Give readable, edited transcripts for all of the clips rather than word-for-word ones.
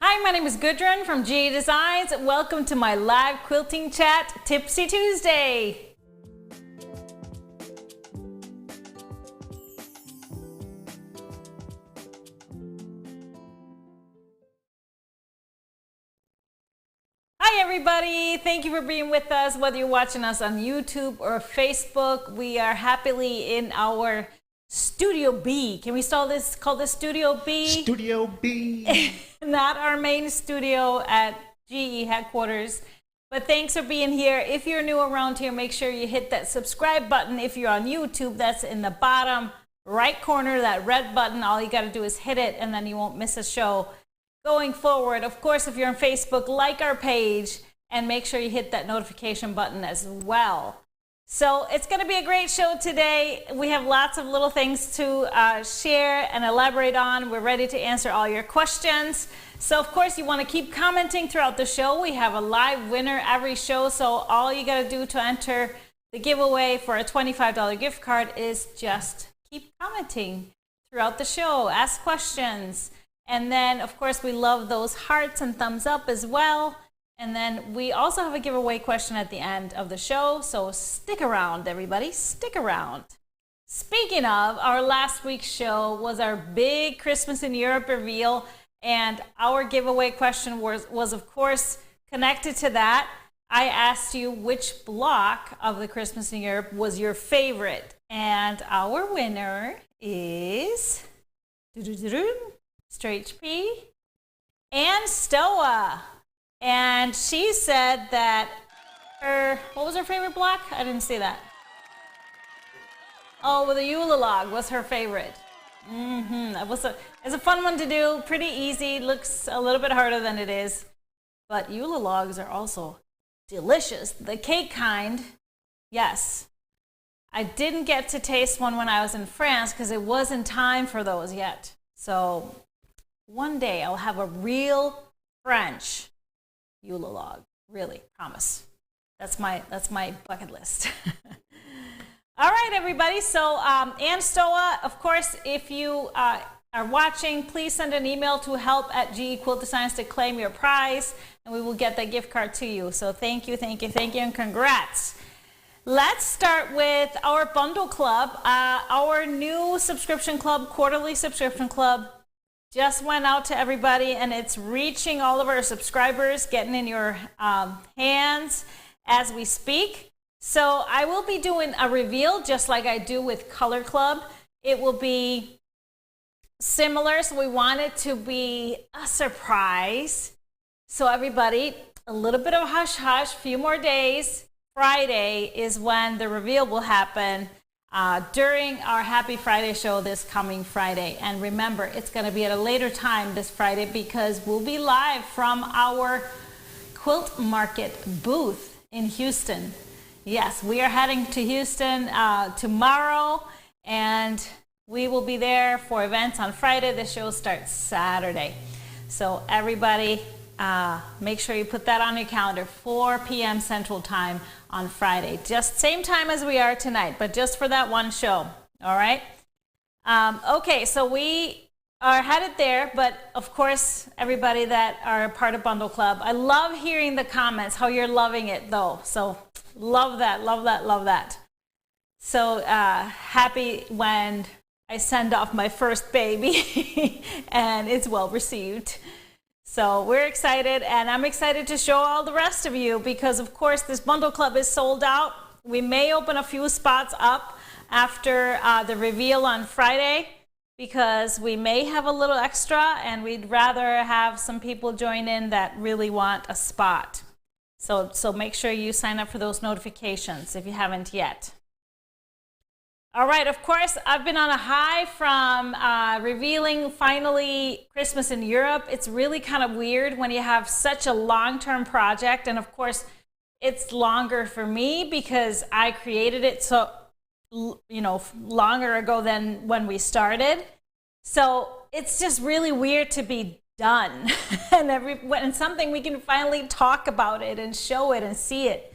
Hi, my name is Gudrun from GA Designs. Welcome to my live quilting chat, Tipsy Tuesday. Hi everybody, thank you for being with us. Whether you're watching us on YouTube or Facebook, we are happily in our Studio B. Can we call this Studio B? Studio B. Not our main studio at GE headquarters. But thanks for being here. If you're new around here, make sure you hit that subscribe button. If you're on YouTube, that's in the bottom right corner, that red button. All you got to do is hit it and then you won't miss a show going forward. Of course, if you're on Facebook, like our page and make sure you hit that notification button as well. So it's going to be a great show today. We have lots of little things to share and elaborate on. We're ready to answer all your questions. So of course you want to keep commenting throughout the show. We have a live winner every show. So all you got to do to enter the giveaway for a $25 gift card is just keep commenting throughout the show. Ask questions. And then of course we love those hearts and thumbs up as well. And then we also have a giveaway question at the end of the show, so stick around, everybody, stick around. Speaking of, our last week's show was our big Christmas in Europe reveal, and our giveaway question was of course connected to that. I asked you which block of the Christmas in Europe was your favorite, and our winner is Straight P and Stoa. And she said that what was her favorite block? I didn't see that. Oh, well, the Eula log was her favorite. It's a fun one to do, pretty easy, looks a little bit harder than it is. But Eula logs are also delicious. The cake kind, yes. I didn't get to taste one when I was in France because it wasn't time for those yet. So one day I'll have a real French Eula log, really, promise. That's my bucket list. All right, everybody. So Ann Stoa, of course, if you are watching, please send an email to help@GE Quilt Designs to claim your prize, and we will get that gift card to you. So thank you, and congrats. Let's start with our bundle club. Our new subscription club, quarterly subscription club, just went out to everybody, and it's reaching all of our subscribers, getting in your hands as we speak. So I will be doing a reveal just like I do with Color Club. It will be similar, so we want it to be a surprise. So everybody, a little bit of hush hush, few more days. Friday is when the reveal will happen. During our Happy Friday show this coming Friday. And remember, it's going to be at a later time this Friday because we'll be live from our Quilt Market booth in Houston. Yes, we are heading to Houston tomorrow, and we will be there for events on Friday. The show starts Saturday. So everybody, make sure you put that on your calendar, 4 p.m. Central Time on Friday. Just same time as we are tonight, but just for that one show. All right? Okay, so we are headed there, but of course, everybody that are a part of Bundle Club, I love hearing the comments, how you're loving it though. So love that, love that, love that. So happy when I send off my first baby and it's well received. So we're excited, and I'm excited to show all the rest of you because, of course, this bundle club is sold out. We may open a few spots up after the reveal on Friday because we may have a little extra, and we'd rather have some people join in that really want a spot. So make sure you sign up for those notifications if you haven't yet. All right, of course, I've been on a high from revealing finally Christmas in Europe. It's really kind of weird when you have such a long-term project. And of course, it's longer for me because I created it so, longer ago than when we started. So it's just really weird to be done and something we can finally talk about it and show it and see it.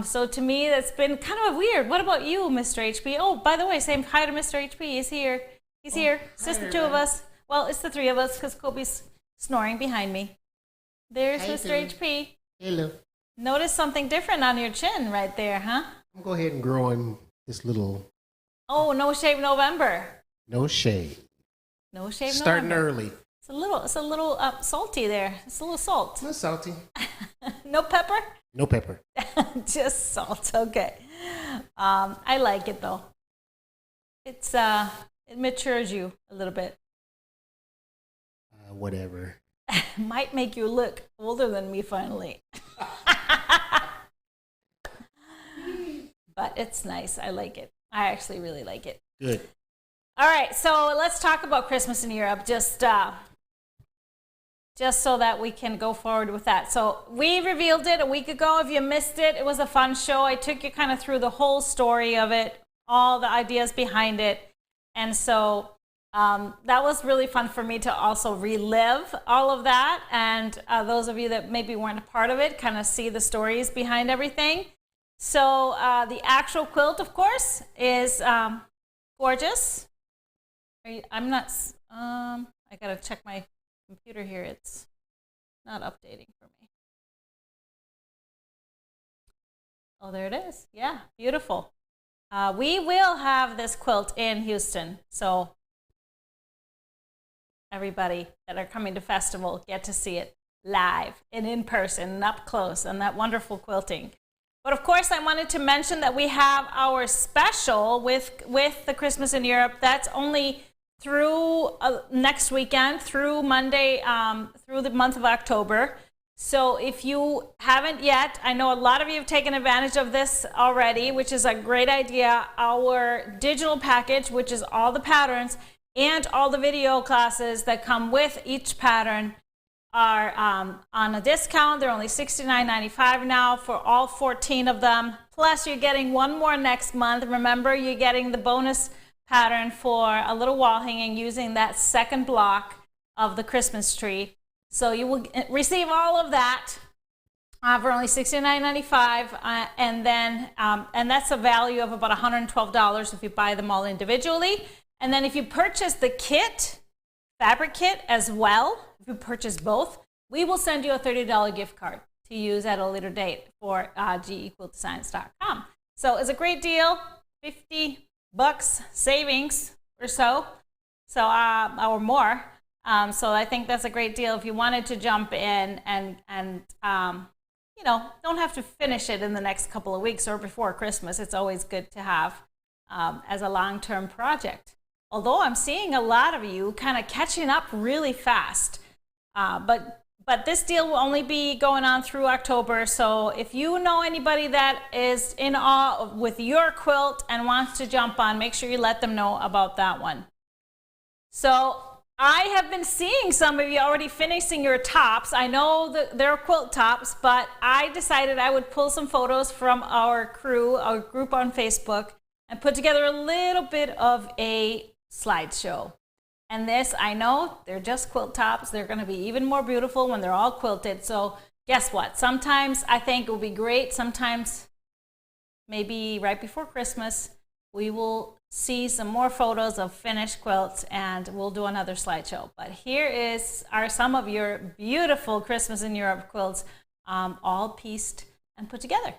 So to me, that's been kind of weird. What about you, Mr. HP? Oh, by the way, say hi to Mr. HP. He's here. He's here. It's just the two of us. Well, it's the three of us because Kobe's snoring behind me. There's How you Mr. doing? HP. Hello. Notice something different on your chin right there, huh? I'm gonna go ahead and grow in this little Oh, no shave November. no shade. No shave Starting November. early. It's a little salty there. It's a little salt. A little salty. No pepper? No pepper. Just salt. Okay. I like it though. It's it matures you a little bit. Whatever. Might make you look older than me finally. But it's nice. I like it. I actually really like it. Good. All right, so let's talk about Christmas in Europe, just so that we can go forward with that. So we revealed it a week ago. If you missed it, it was a fun show. I took you kind of through the whole story of it, all the ideas behind it. And so that was really fun for me to also relive all of that. And those of you that maybe weren't a part of it, kind of see the stories behind everything. So the actual quilt, of course, is gorgeous. I'm not, I gotta check my computer here. It's not updating for me. Oh, there it is. Yeah, beautiful. We will have this quilt in Houston. So everybody that are coming to festival get to see it live and in person and up close and that wonderful quilting. But of course, I wanted to mention that we have our special with the Christmas in Europe. That's only through next weekend, through Monday, through the month of October. So if you haven't yet, I know a lot of you have taken advantage of this already, which is a great idea. Our digital package, which is all the patterns and all the video classes that come with each pattern, are on a discount. They're only $69.95 now for all 14 of them. Plus, you're getting one more next month. Remember, you're getting the bonus pattern for a little wall hanging using that second block of the Christmas tree. So you will receive all of that for only $69.95, and then and that's a value of about $112 if you buy them all individually. And then if you purchase the kit, fabric kit as well, if you purchase both, we will send you a $30 gift card to use at a later date for gequiltdesigns.com. So it's a great deal, $50 savings or so, or more. So I think that's a great deal if you wanted to jump in and you know, don't have to finish it in the next couple of weeks or before Christmas. It's always good to have as a long-term project. Although I'm seeing a lot of you kind of catching up really fast. But this deal will only be going on through October. So if you know anybody that is in awe with your quilt and wants to jump on, make sure you let them know about that one. So I have been seeing some of you already finishing your tops. I know that they're quilt tops, but I decided I would pull some photos from our crew, our group on Facebook, and put together a little bit of a slideshow. And this, I know, they're just quilt tops. They're going to be even more beautiful when they're all quilted. So guess what? Sometimes I think it will be great. Sometimes, maybe right before Christmas, we will see some more photos of finished quilts and we'll do another slideshow. But here are some of your beautiful Christmas in Europe quilts, all pieced and put together.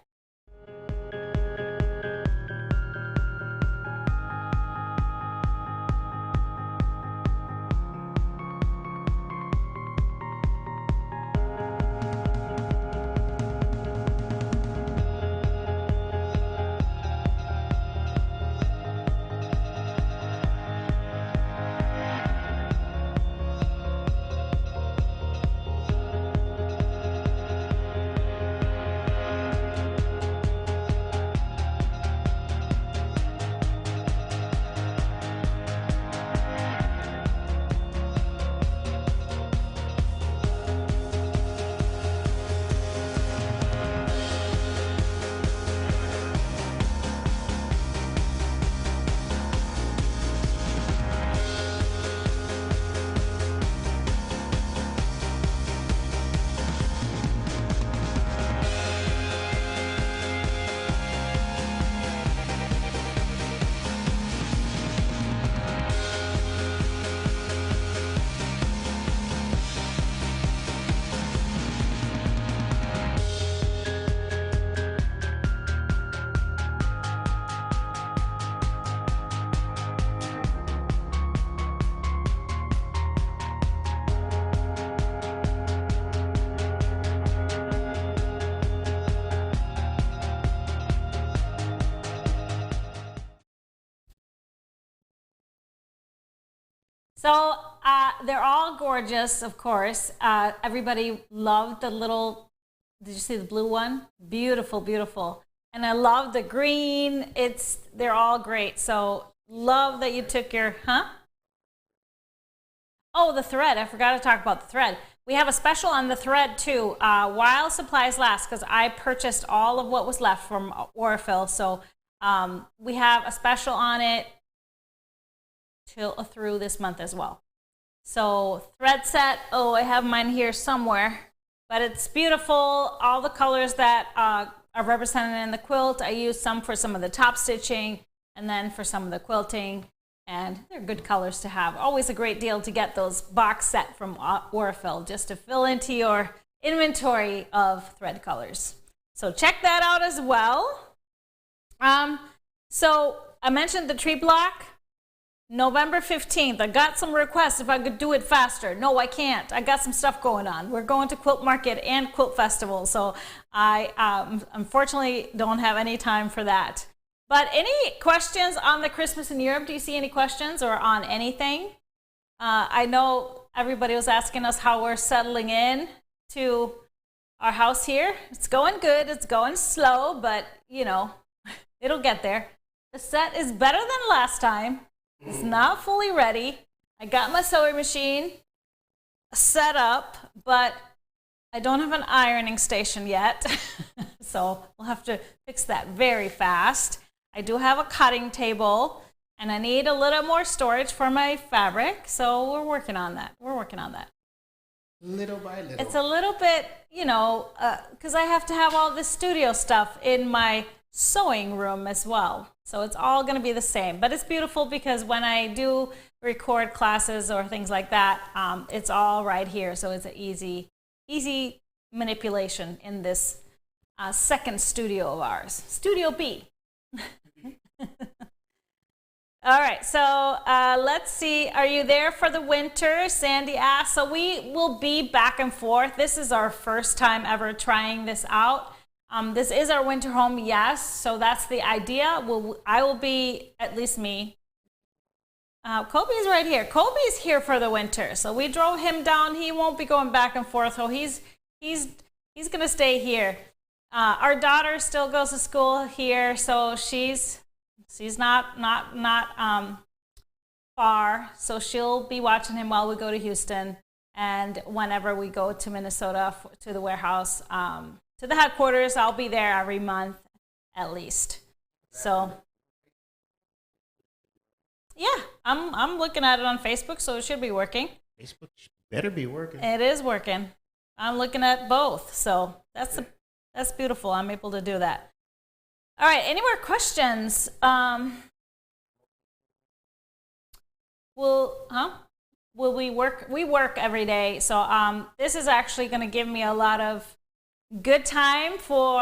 So they're all gorgeous, of course. Everybody loved the little, did you see the blue one? Beautiful, beautiful. And I love the green. They're all great. So love that you took your, Oh, the thread. I forgot to talk about the thread. We have a special on the thread too, while supplies last, because I purchased all of what was left from Orifil. So we have a special on it through this month as well. So thread set, I have mine here somewhere, but it's beautiful. All the colors that are represented in the quilt. I used some for some of the top stitching and then for some of the quilting, and they're good colors to have. Always a great deal to get those box set from Orifil just to fill into your inventory of thread colors. So check that out as well. So I mentioned the tree block. November 15th, I got some requests if I could do it faster. No, I can't. I got some stuff going on. We're going to Quilt Market and Quilt Festival, so I unfortunately don't have any time for that. But any questions on the Christmas in Europe? Do you see any questions or on anything? I know everybody was asking us how we're settling in to our house here. It's going good. It's going slow, but you know, it'll get there. The set is better than last time. It's not fully ready. I got my sewing machine set up, but I don't have an ironing station yet. So we'll have to fix that very fast. I do have a cutting table, and I need a little more storage for my fabric. So we're working on that. Little by little. It's a little bit, you know, because I have to have all this studio stuff in my sewing room as well. So it's all going to be the same, but it's beautiful because when I do record classes or things like that, it's all right here. So it's an easy manipulation in this second studio of ours, Studio B. All right, so let's see. Are you there for the winter? Sandy asked. So we will be back and forth. This is our first time ever trying this out. This is our winter home, yes. So that's the idea. I will be, at least me. Kobe's right here. Kobe's here for the winter. So we drove him down. He won't be going back and forth. So he's gonna stay here. Our daughter still goes to school here, so she's not far. So she'll be watching him while we go to Houston, and whenever we go to Minnesota to the warehouse. To the headquarters, I'll be there every month at least. So yeah, I'm looking at it on Facebook, so it should be working. Facebook better be working. It is working. I'm looking at both, so that's beautiful. I'm able to do that. All right, any more questions? Will we work? We work every day, so this is actually going to give me a lot of good time for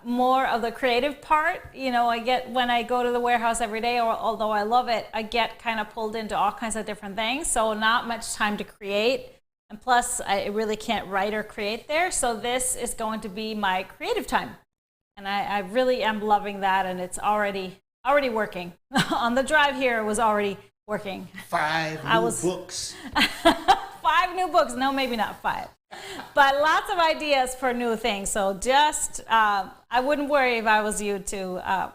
more of the creative part. You know, I get when I go to the warehouse every day, or although I love it, I get kind of pulled into all kinds of different things. So not much time to create. And plus, I really can't write or create there. So this is going to be my creative time. And I really am loving that. And it's already working. On the drive here, it was already working. 5 new books. 5 new books. No, maybe not 5. But lots of ideas for new things. So just, I wouldn't worry if I was you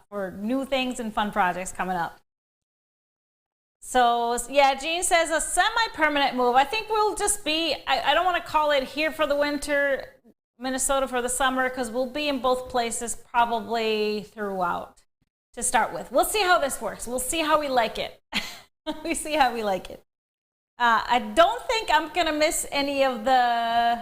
for new things and fun projects coming up. So yeah, Jean says a semi-permanent move. I think we'll just be, I don't want to call it here for the winter, Minnesota for the summer, because we'll be in both places probably throughout to start with. We'll see how this works. We'll see how we like it. We see how we like it. I don't think I'm going to miss any of the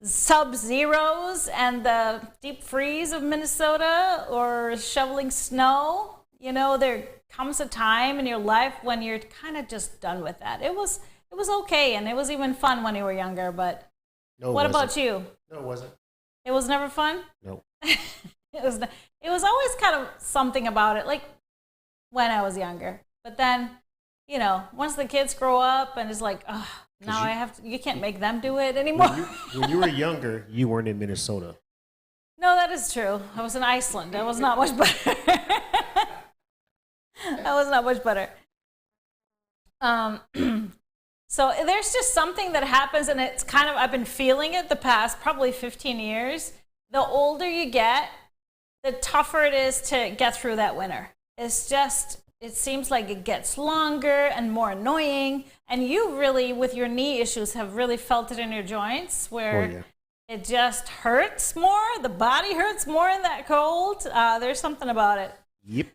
sub-zeros and the deep freeze of Minnesota or shoveling snow. You know, there comes a time in your life when you're kind of just done with that. It was okay, and it was even fun when you were younger, but what about you? No, it wasn't. It was never fun? No. It was always kind of something about it, like when I was younger. But then, you know, once the kids grow up and it's like, oh, now you can't make them do it anymore. When you were younger, you weren't in Minnesota. No, that is true. I was in Iceland. That was not much better. That was not much better. So there's just something that happens, and it's kind of, I've been feeling it the past probably 15 years. The older you get, the tougher it is to get through that winter. It's just, it seems like it gets longer and more annoying. And you really, with your knee issues, have really felt it in your joints where it just hurts more. The body hurts more in that cold. There's something about it. Yep.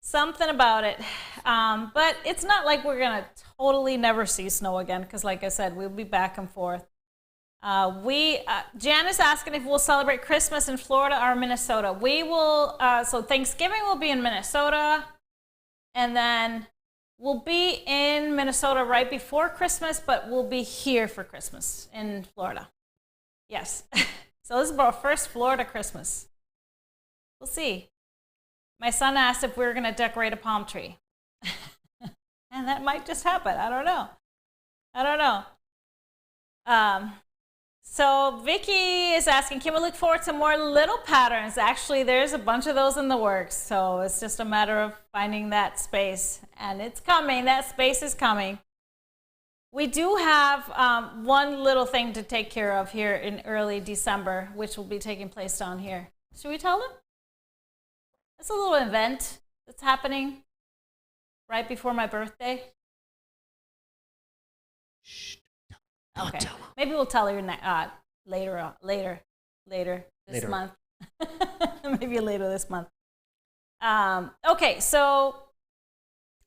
Something about it. But it's not like we're going to totally never see snow again, because like I said, we'll be back and forth. Jan is asking if we'll celebrate Christmas in Florida or Minnesota. We will, so Thanksgiving will be in Minnesota, and then we'll be in Minnesota right before Christmas, but we'll be here for Christmas in Florida. Yes. So this is our first Florida Christmas. We'll see. My son asked if we were going to decorate a palm tree. And that might just happen. I don't know. So Vicky is asking, can we look forward to more little patterns? Actually, there's a bunch of those in the works. So it's just a matter of finding that space. And it's coming. That space is coming. We do have one little thing to take care of here in early December, which will be taking place down here. Should we tell them? It's a little event that's happening right before my birthday. Shh. Okay. Maybe we'll tell her later this month. Maybe later this month. Okay, so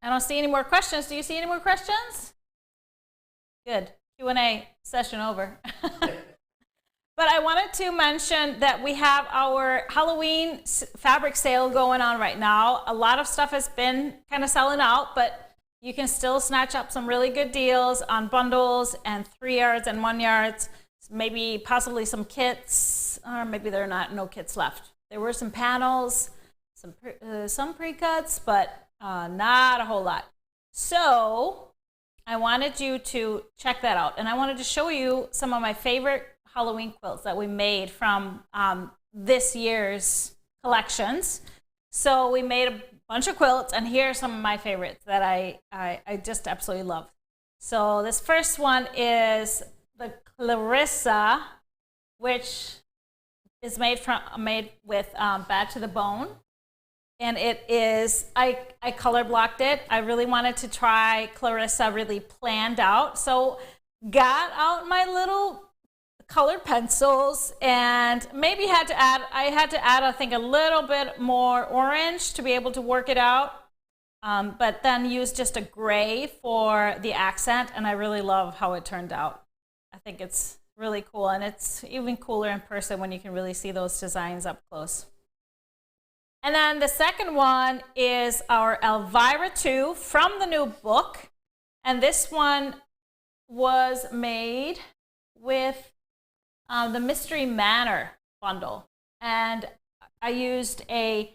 I don't see any more questions. Do you see any more questions? Good. Q&A session over. But I wanted to mention that we have our Halloween fabric sale going on right now. A lot of stuff has been kind of selling out, but you can still snatch up some really good deals on bundles and 3 yards and 1 yards, maybe possibly some kits, or maybe there are no kits left. There were some panels, some pre-cuts, but not a whole lot. So I wanted you to check that out, and I wanted to show you some of my favorite Halloween quilts that we made from this year's collections. So we made a bunch of quilts, and here are some of my favorites that I just absolutely love. So this first one is the Clarissa, which is made with Bad to the Bone, and it is, I color blocked it. I really wanted to try Clarissa really planned out, so got out my little colored pencils and maybe I had to add I think a little bit more orange to be able to work it out, but then used just a gray for the accent, and I really love how it turned out. I think it's really cool, and it's even cooler in person when you can really see those designs up close. And then the second one is our Elvira 2 from the new book, and this one was made with the Mystery Manor bundle, and I used a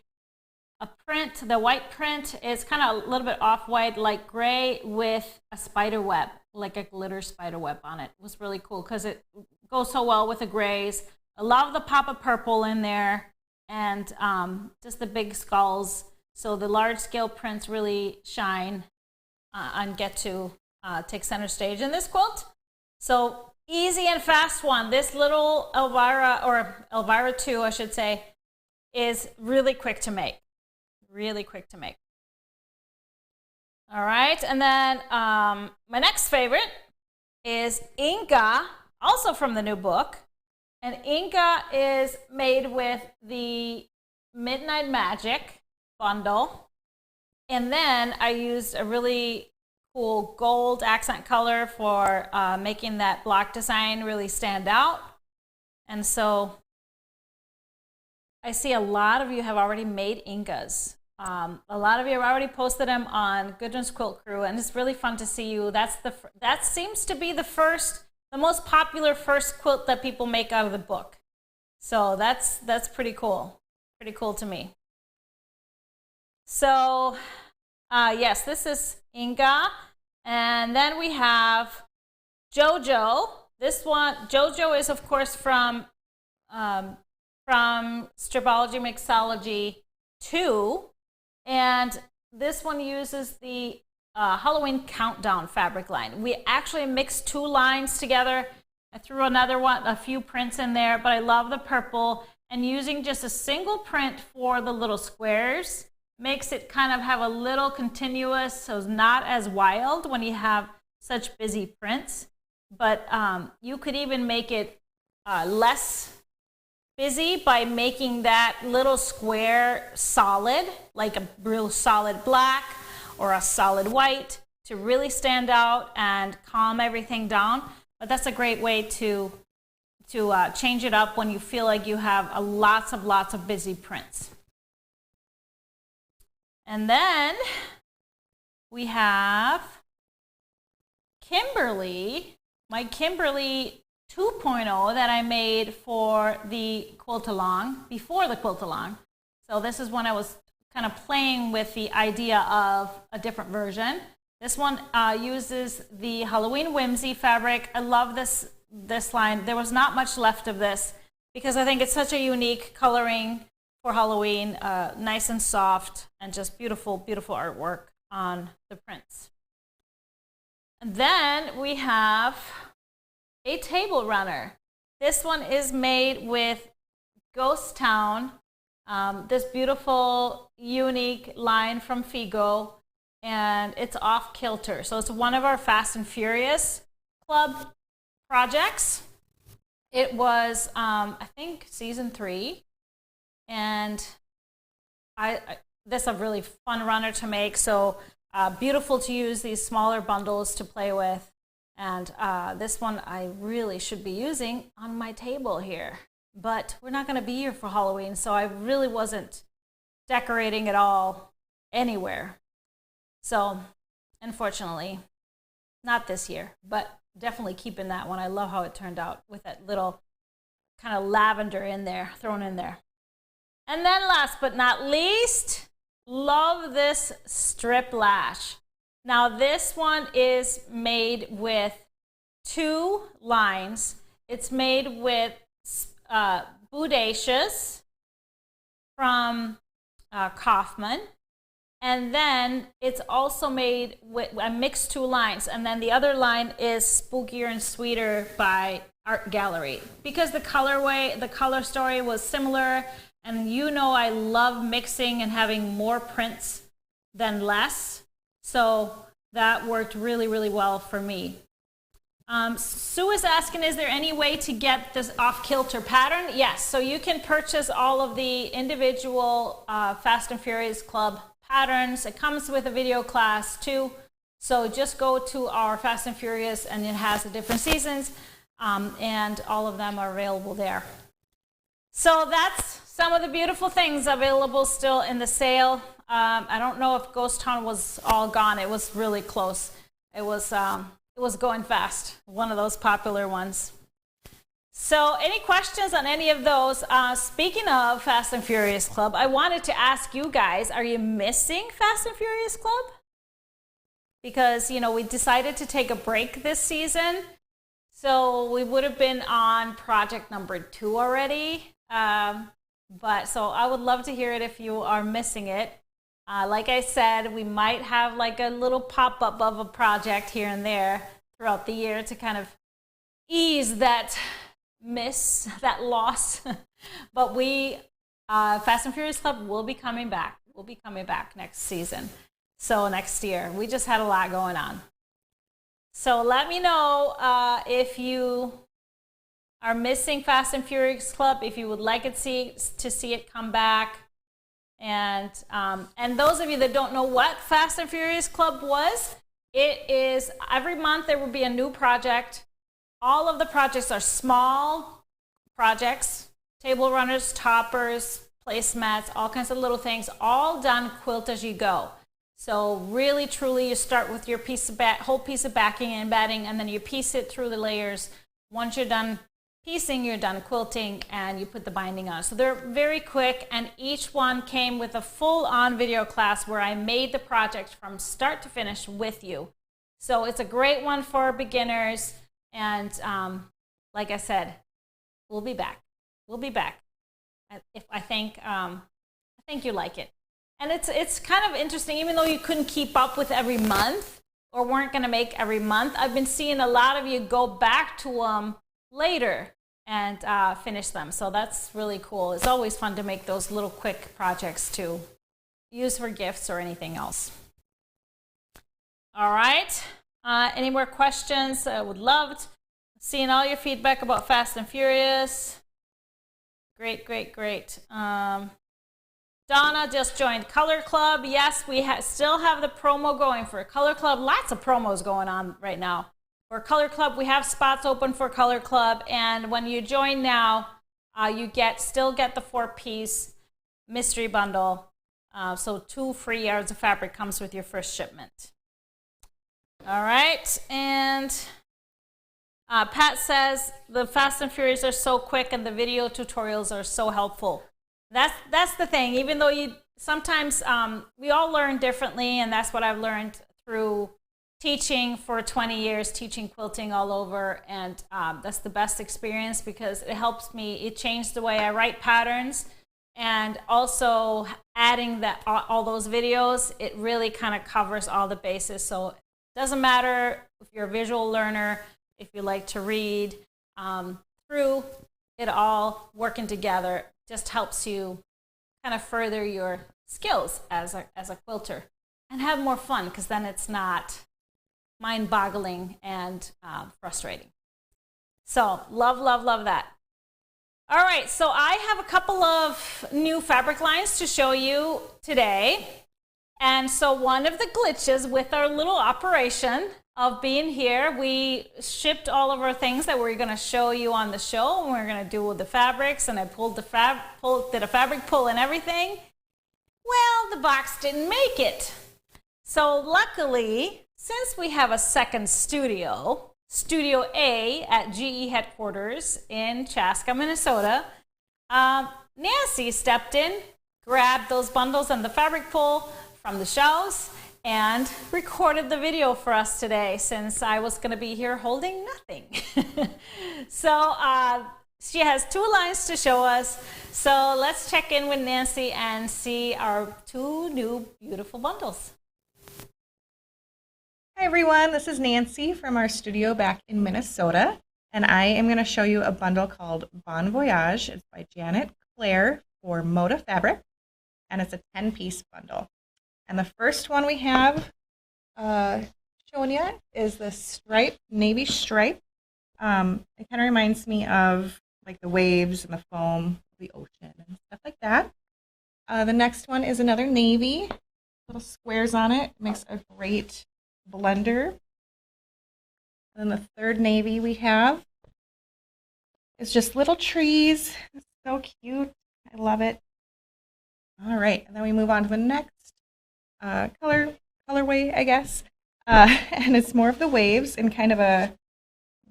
print. The white print is kind of a little bit off-white, light gray, with a spider web, like a glitter spider web on it. It was really cool because it goes so well with the grays. I love the pop of purple in there, and just the big skulls. So the large scale prints really shine and get to take center stage in this quilt. So easy and fast one. This little Elvira, or Elvira 2, I should say, is really quick to make. Really quick to make. All right, and then my next favorite is Inca, also from the new book. And Inca is made with the Midnight Magic bundle. And then I used a really cool gold accent color for making that block design really stand out. And so I see a lot of you have already made Incas. A lot of you have already posted them on Gudrun's Quilt Crew, and it's really fun to see you. That seems to be the most popular first quilt that people make out of the book. So that's pretty cool. Pretty cool to me. So yes, this is Inga, and then we have Jojo. This one, Jojo, is of course from Stripology Mixology 2, and this one uses the Halloween countdown fabric line. We actually mixed 2 lines together. I threw another one, a few prints in there, but I love the purple, and using just a single print for the little squares makes it kind of have a little continuous, so it's not as wild when you have such busy prints. But you could even make it less busy by making that little square solid, like a real solid black or a solid white, to really stand out and calm everything down. But that's a great way to change it up when you feel like you have lots of busy prints. And then we have Kimberly, my Kimberly 2.0 that I made for the quilt along, before the quilt along. So this is when I was kind of playing with the idea of a different version. This one uses the Halloween Whimsy fabric. I love this line. There was not much left of this because I think it's such a unique coloring for Halloween, nice and soft, and just beautiful, beautiful artwork on the prints. And then we have a table runner. This one is made with Ghost Town, this beautiful, unique line from Figo, and it's off kilter. So it's one of our Fast and Furious Club projects. It was, I think, season 3, and this is a really fun runner to make. So beautiful to use these smaller bundles to play with. And this one I really should be using on my table here. But we're not going to be here for Halloween, so I really wasn't decorating it all anywhere. So, unfortunately, not this year, but definitely keeping that one. I love how it turned out with that little kind of lavender in there, thrown in there. And then last but not least, love this strip lash. Now this one is made with 2 lines. It's made with Bodacious from Kaufman. And then it's also made with, I mixed 2 lines, and then the other line is Spookier and Sweeter by Art Gallery. Because the colorway, the color story was similar, and you know I love mixing and having more prints than less. So that worked really, really well for me. Sue is asking, is there any way to get this off-kilter pattern? Yes, so you can purchase all of the individual Fast and Furious Club patterns. It comes with a video class too. So just go to our Fast and Furious, and it has the different seasons, and all of them are available there. So that's some of the beautiful things available still in the sale. I don't know if Ghost Town was all gone. It was really close. It was going fast. One of those popular ones. So any questions on any of those? Speaking of Fast and Furious Club, I wanted to ask you guys, are you missing Fast and Furious Club? Because, you know, we decided to take a break this season. So we would have been on project number 2 already. But so I would love to hear it if you are missing it. Like I said, we might have like a little pop-up of a project here and there throughout the year to kind of ease that loss. But we, Fast and Furious Club will be coming back. We'll be coming back next season. So next year. We just had a lot going on. So let me know if you are missing Fast and Furious Club, if you would like to see it come back. And those of you that don't know what Fast and Furious Club was, it is every month there will be a new project. All of the projects are small projects, table runners, toppers, placemats, all kinds of little things, all done quilt as you go. So really, truly, you start with your whole piece of backing and batting, and then you piece it through the layers. Once you're done piecing, you're done quilting, and you put the binding on. So they're very quick, and each one came with a full-on video class where I made the project from start to finish with you. So it's a great one for beginners, and like I said, we'll be back. We'll be back. I think you like it. And it's kind of interesting, even though you couldn't keep up with every month or weren't going to make every month, I've been seeing a lot of you go back to them later and finish them. So that's really cool. It's always fun to make those little quick projects to use for gifts or anything else. All right. Any more questions? I would love seeing all your feedback about Fast and Furious. Great, great, great. Donna just joined Color Club. Yes, we still have the promo going for Color Club. Lots of promos going on right now. For Color Club, we have spots open for Color Club. And when you join now, you still get the 4-piece mystery bundle. So 2 free yards of fabric comes with your first shipment. All right. And Pat says, the Fast and Furious are so quick and the video tutorials are so helpful. That's the thing. Even though sometimes we all learn differently, and that's what I've learned through teaching for 20 years, teaching quilting all over, and that's the best experience because it helps me. It changed the way I write patterns, and also adding all those videos, it really kind of covers all the bases. So it doesn't matter if you're a visual learner, if you like to read, through it all working together just helps you kind of further your skills as a quilter and have more fun, because then it's not mind-boggling and frustrating. So love, love, love that. All right, so I have a couple of new fabric lines to show you today. And so one of the glitches with our little operation of being here, we shipped all of our things that we're going to show you on the show, and we're going to do with the fabrics, and I did a fabric pull and everything. Well, the box didn't make it. So luckily, since we have a second studio, Studio A at GE headquarters in Chaska, Minnesota, Nancy stepped in, grabbed those bundles and the fabric pull from the shelves, and recorded the video for us today since I was going to be here holding nothing. So she has 2 lines to show us. So let's check in with Nancy and see our 2 new beautiful bundles. Hi everyone, this is Nancy from our studio back in Minnesota, and I am going to show you a bundle called Voyage. It's by Janet Claire for Moda Fabric, and it's a 10-piece bundle. And the first one we have showing you is the stripe, navy stripe. It kind of reminds me of like the waves and the foam of the ocean and stuff like that. The next one is another navy, little squares on it. It makes a great blender. And then the third navy we have is just little trees. It's so cute. I love it. All right, and then we move on to the next colorway, I guess. And it's more of the waves in kind of a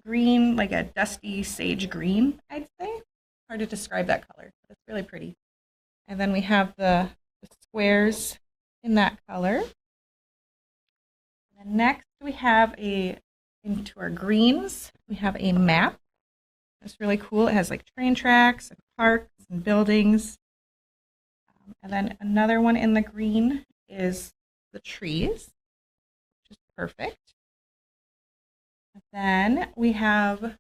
green, like a dusty sage green, I'd say. Hard to describe that color, but it's really pretty. And then we have the squares in that color. And next we have into our greens, we have a map. It's really cool. It has like train tracks and parks and buildings. And then another one in the green is the trees, which is perfect. And then we have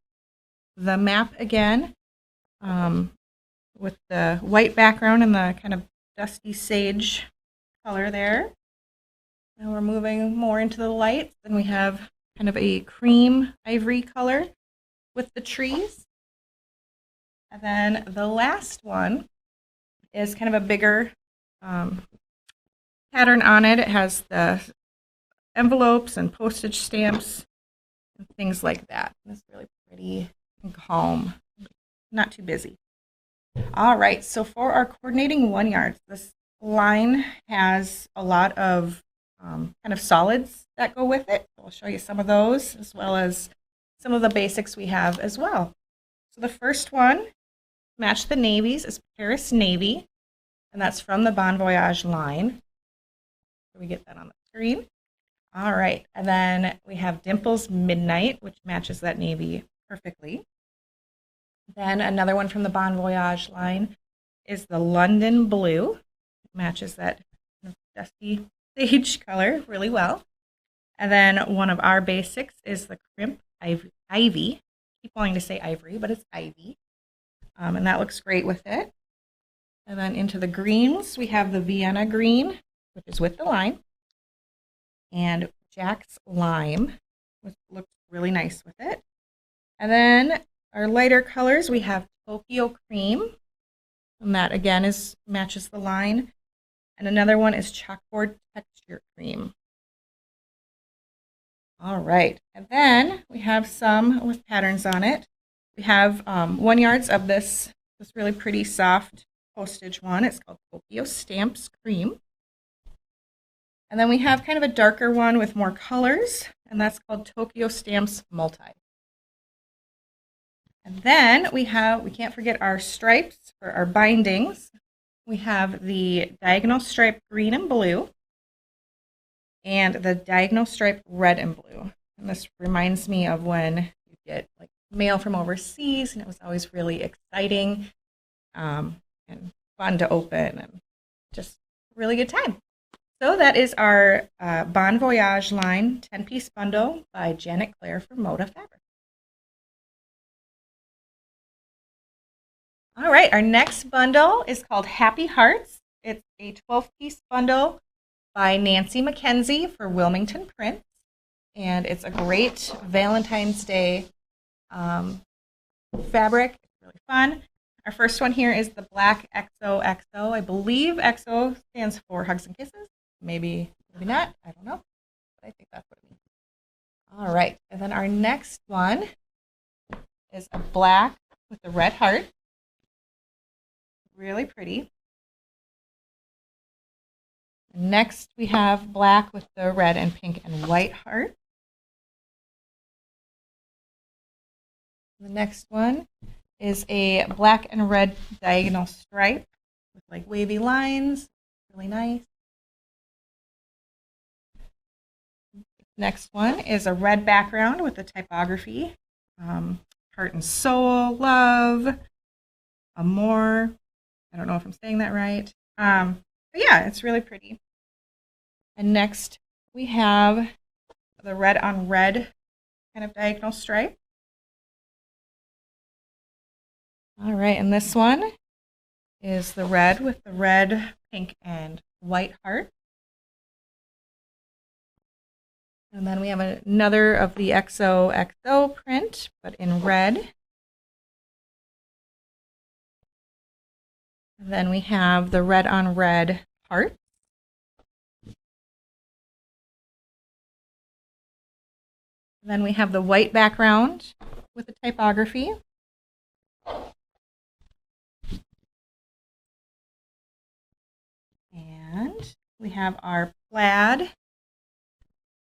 the map again, with the white background and the kind of dusty sage color there. Now we're moving more into the lights, and we have kind of a cream ivory color with the trees. And then the last one is kind of a bigger pattern on it. It has the envelopes and postage stamps and things like that. It's really pretty and calm, not too busy. All right, so for our coordinating 1 yard, this line has a lot of kind of solids that go with it. So I'll show you some of those, as well as some of the basics we have as well. So the first one, match the navies, is Paris Navy, and that's from the Voyage line. So we get that on the screen. All right, and then we have Dimples Midnight, which matches that navy perfectly. Then another one from the Voyage line is the London Blue. It matches that dusty sage color really well. And then one of our basics is the crimp ivy. I keep wanting to say ivory, but it's ivy. And that looks great with it. And then into the greens, we have the Vienna green, which is with the lime, and Jack's lime, which looks really nice with it. And then our lighter colors, we have Tokyo cream, and that again matches the line. And another one is chalkboard texture cream. All right, and then we have some with patterns on it. We have 1 yard of this really pretty soft postage one. It's called Tokyo Stamps Cream. And then we have kind of a darker one with more colors, and that's called Tokyo Stamps Multi. And then we can't forget our stripes for our bindings. We have the diagonal stripe green and blue, and the diagonal stripe red and blue. And this reminds me of when you get like mail from overseas, and it was always really exciting and fun to open, and just a really good time. So that is our Bon Voyage line 10-piece bundle by Janet Claire for Moda Fabric. All right, our next bundle is called Happy Hearts. It's a 12-piece bundle by Nancy McKenzie for Wilmington Prints, and it's a great Valentine's Day fabric. It's really fun. Our first one here is the black XOXO. I believe XO stands for Hugs and Kisses. Maybe not. I don't know. But I think that's what it means. All right. And then our next one is a black with a red heart. Really pretty. Next, we have black with the red and pink and white heart. The next one is a black and red diagonal stripe with like wavy lines. Really nice. Next one is a red background with the typography. Heart and soul, love, amor. I don't know if I'm saying that right. But yeah, it's really pretty. And next we have the red on red kind of diagonal stripe. All right, and this one is the red with the red, pink, and white heart. And then we have another of the XOXO print, but in red. And then we have the red on red heart. And then we have the white background with the typography. And we have our plaid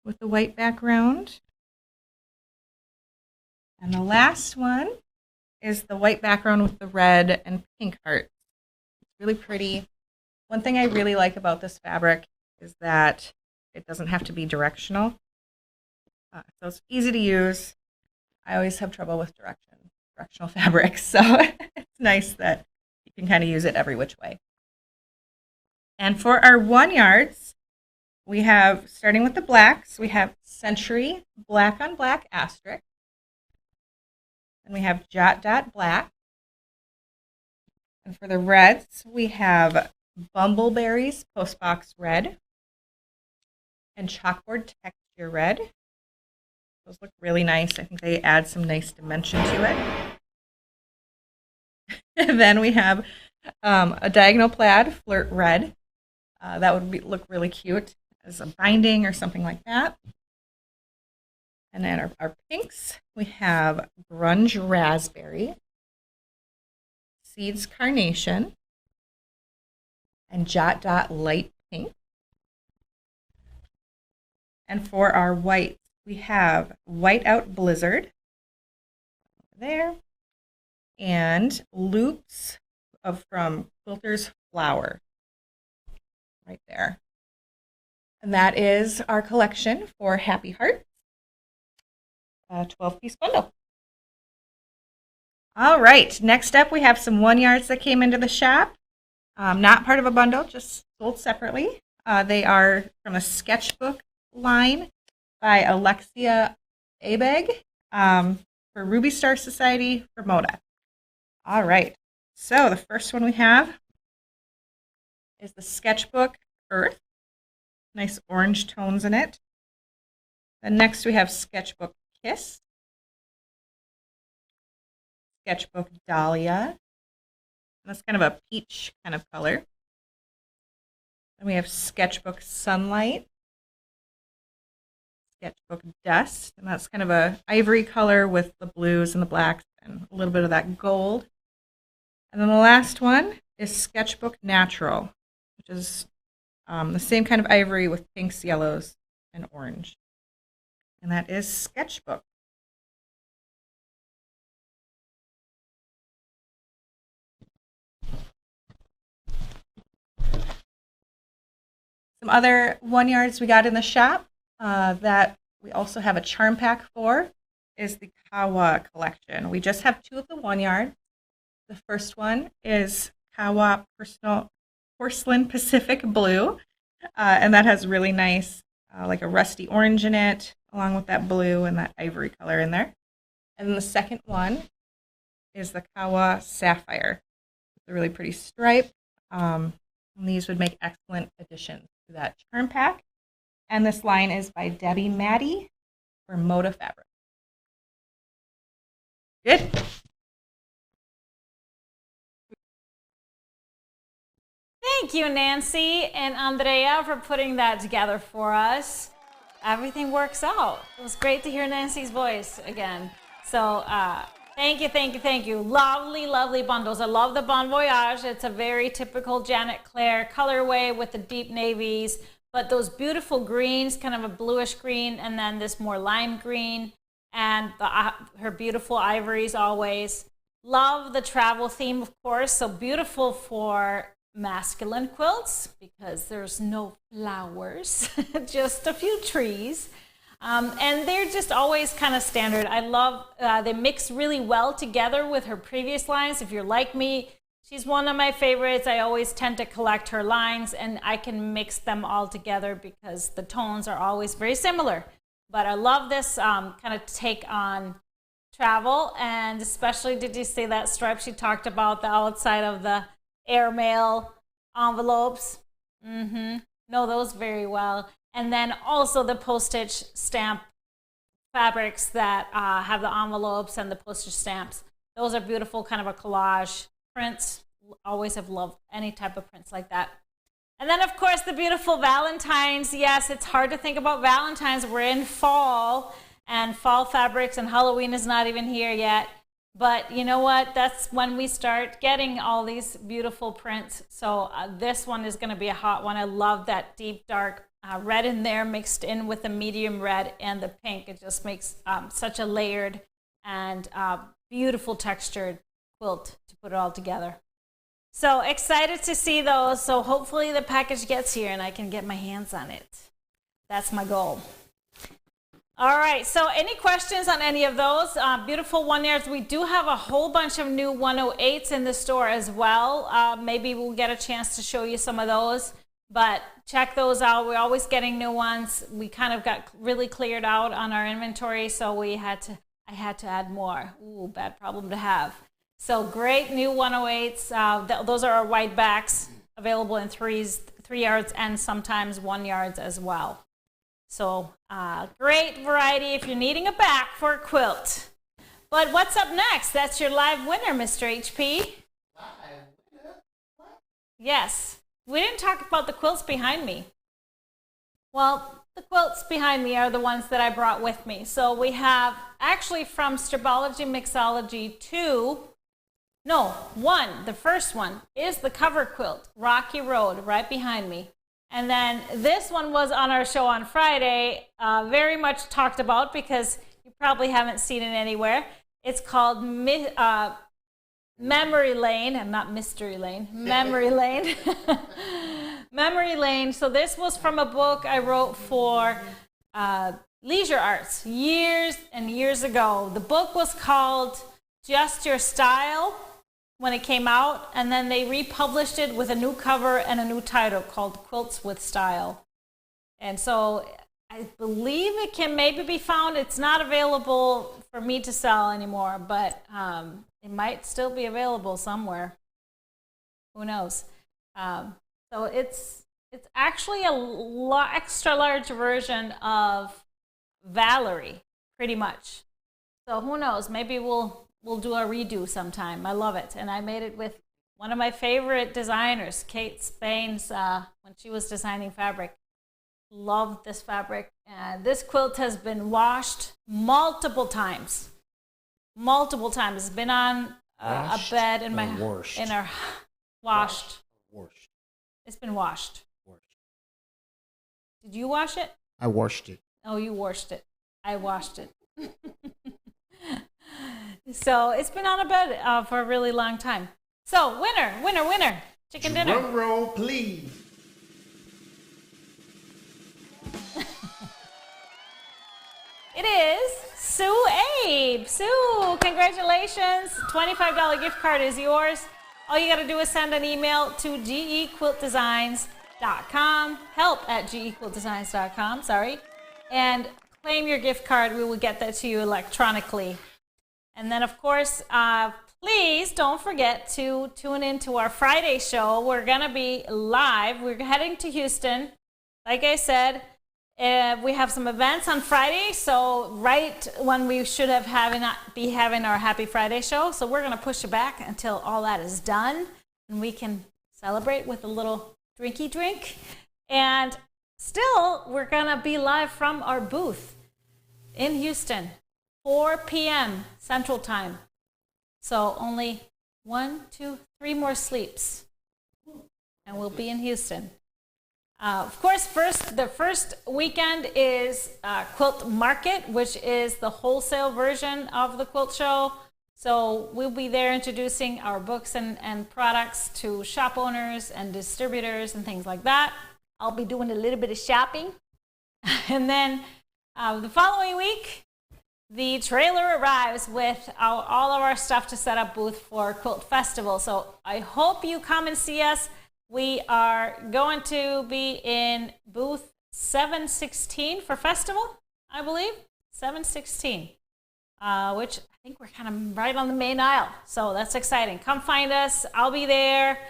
with the white background. And the last one is the white background with the red and pink heart. It's really pretty. One thing I really like about this fabric is that it doesn't have to be directional. So it's easy to use. I always have trouble with directional fabrics, so it's nice that you can kind of use it every which way. And for our 1 yards, we have, starting with the blacks, we have Century black on black asterisk. And we have Jot Dot black. And for the reds, we have Bumbleberries Postbox red and Chalkboard Texture red. Those look really nice. I think they add some nice dimension to it. And then we have a diagonal plaid flirt red. That would look really cute as a binding or something like that. And then our pinks, we have Grunge Raspberry, Seeds Carnation, and Jot Dot Light Pink. And for our whites, we have Whiteout Blizzard there, and Loops from Quilter's Flower right there. And that is our collection for Happy Hearts, a 12-piece bundle. All right, next up we have some 1 yards that came into the shop. Not part of a bundle, just sold separately. They are from the Sketchbook line by Alexia Abeg for Ruby Star Society for Moda. All right, so the first one we have is the Sketchbook Earth. Nice orange tones in it. Then next we have Sketchbook Kiss, Sketchbook Dahlia. That's kind of a peach kind of color. Then we have Sketchbook Sunlight, Sketchbook Dust, and that's kind of a ivory color with the blues and the blacks and a little bit of that gold. And then the last one is Sketchbook Natural, which is the same kind of ivory with pinks, yellows, and orange. And that is Sketchbook. Some other 1-yards we got in the shop that we also have a charm pack for is the Kawa collection. We just have 2 of the 1-yard. The first one is Kawa Porcelain Pacific Blue, and that has really nice, like a rusty orange in it, along with that blue and that ivory color in there. And then the second one is the Kawa Sapphire. It's a really pretty stripe. And these would make excellent additions to that charm pack. And this line is by Debbie Maddie for Moda Fabric. Good. Thank you, Nancy and Andrea, for putting that together for us. Everything works out. It was great to hear Nancy's voice again. So thank you, thank you, thank you. Lovely, lovely bundles. I love the Bon Voyage. It's a very typical Janet Claire colorway with the deep navies, but those beautiful greens, kind of a bluish green, and then this more lime green, and her beautiful ivories always. Love the travel theme, of course, so beautiful for masculine quilts because there's no flowers, just a few trees. And they're just always kind of standard. I love, they mix really well together with her previous lines. If you're like me, she's one of my favorites. I always tend to collect her lines and I can mix them all together because the tones are always very similar. But I love this kind of take on travel, and especially, did you see that stripe she talked about, the outside of the airmail envelopes? Know those very well. And then also the postage stamp fabrics that have the envelopes and the postage stamps. Those are beautiful, kind of a collage prints. Always have loved any type of prints like that. And then, of course, the beautiful Valentines. Yes, it's hard to think about Valentines. We're in fall, and fall fabrics, and Halloween is not even here yet. But you know what? That's when we start getting all these beautiful prints. So this one is going to be a hot one. I love that deep, dark red in there mixed in with the medium red and the pink. It just makes such a layered and beautiful textured quilt to put it all together. So excited to see those. So hopefully the package gets here and I can get my hands on it. That's my goal. All right, so any questions on any of those? Beautiful 1-yards. We do have a whole bunch of new 108s in the store as well. Maybe we'll get a chance to show you some of those, but check those out. We're always getting new ones. We kind of got really cleared out on our inventory, so I had to add more. Ooh, bad problem to have. So great new 108s. Those are our white backs, available in 3 yards and sometimes 1 yards as well. So great variety if you're needing a back for a quilt. But what's up next? That's your live winner, Mr. HP. Live winner? What? Yes. We didn't talk about the quilts behind me. Well, the quilts behind me are the ones that I brought with me. So we have actually from Stribology Mixology 1, the first one is the cover quilt, Rocky Road, right behind me. And then this one was on our show on Friday, very much talked about because you probably haven't seen it anywhere. It's called Memory Lane, and not Mystery Lane, Memory Lane. Memory Lane. So this was from a book I wrote for Leisure Arts years and years ago. The book was called Just Your Style. when it came out, and then they republished it with a new cover and a new title called Quilts with Style. And so I believe it can maybe be found. It's not available for me to sell anymore, but it might still be available somewhere. Who knows? So it's actually a extra large version of Valerie, pretty much. So who knows? Maybe we'll do a redo sometime. I love it, and I made it with one of my favorite designers, Kate Spain's, when she was designing fabric. Loved this fabric. This quilt has been washed multiple times. Multiple times. It's been on a bed in my washed. in our washed. Washed. It's been washed. Did you wash it? I washed it. Oh, you washed it. I washed it. So it's been on a bed for a really long time. So winner, chicken dinner. Drum roll, please. It is Sue Abe. Sue, congratulations. $25 gift card is yours. All you got to do is send an email to gequiltdesigns.com, help@gequiltdesigns.com, and claim your gift card. We will get that to you electronically. And then, of course, please don't forget to tune into our Friday show. We're going to be live. We're heading to Houston. Like I said, we have some events on Friday, so right when we should be having our Happy Friday show. So we're going to push it back until all that is done, and we can celebrate with a little drinky drink. And still, we're going to be live from our booth in Houston, 4 p.m. Central Time. So only 1, 2, 3 more sleeps, and we'll be in Houston. Of course, the first weekend is Quilt Market, which is the wholesale version of the quilt show. So we'll be there introducing our books and products to shop owners and distributors and things like that. I'll be doing a little bit of shopping. And then the following week, the trailer arrives with all of our stuff to set up booth for Quilt Festival. So I hope you come and see us. We are going to be in booth 716 for festival, I believe. 716, which I think we're kind of right on the main aisle. So that's exciting. Come find us. I'll be there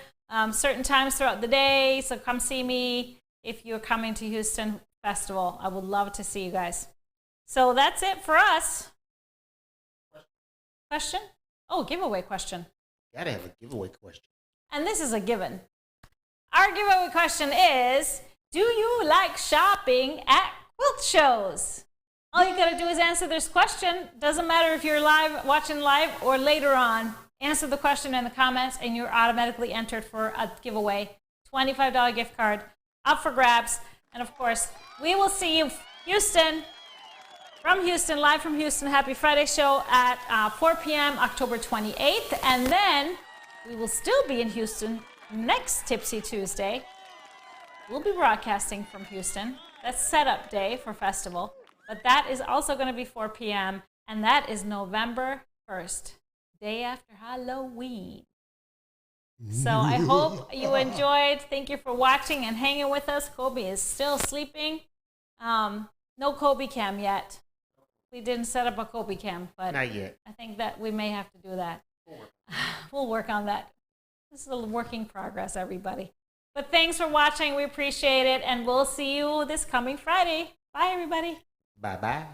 certain times throughout the day. So come see me if you're coming to Houston Festival. I would love to see you guys. So that's it for us. Question? Oh, giveaway question. Gotta have a giveaway question. And this is a given. Our giveaway question is, do you like shopping at quilt shows? All you gotta do is answer this question. Doesn't matter if you're watching live or later on. Answer the question in the comments and you're automatically entered for a giveaway. $25 gift card up for grabs. And of course, we will see you Houston, live from Houston, Happy Friday show at 4 p.m. October 28th. And then we will still be in Houston next Tipsy Tuesday. We'll be broadcasting from Houston. That's setup day for festival. But that is also going to be 4 p.m. And that is November 1st, day after Halloween. So I hope you enjoyed. Thank you for watching and hanging with us. Kobe is still sleeping. No Kobe cam yet. We didn't set up a Kobe cam, but not yet. I think that we may have to do that. We'll work on that. This is a work in progress, everybody. But thanks for watching. We appreciate it, and we'll see you this coming Friday. Bye, everybody. Bye-bye.